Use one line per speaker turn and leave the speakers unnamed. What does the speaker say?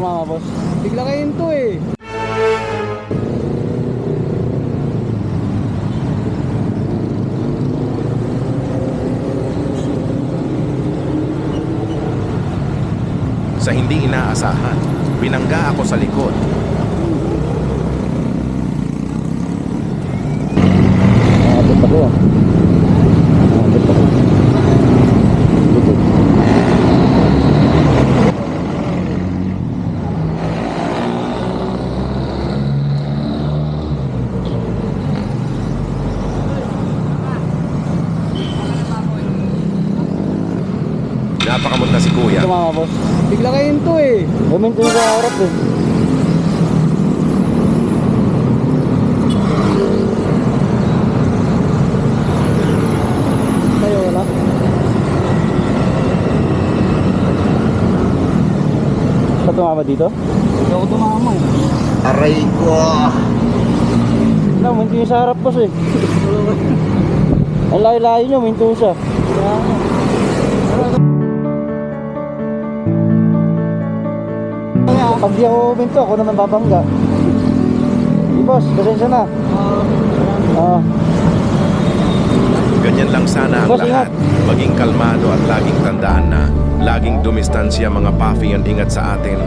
tumama, boss? Bigla kayo to eh.
Sa hindi inaasahan, binangga ako sa likod.
Abot ako. Abot ako.
Napakamot na si kuya.
Tumama, boss. Bigla kayo to eh. Huminto yung sa harap eh. Tayo wala. Ba tumama dito? Hindi ako tumama eh.
Aray ko.
Na, huminto yung sa harap, boss eh. Ang layo-layo nyo, huminto siya. Pag di ako huminto, ako naman babangga. Boss, pasensya na.
Ganyan lang sana ang
Boss,
lahat. Maging kalmado at laging tandaan na laging dumistansya mga Puffy ang ingat sa atin.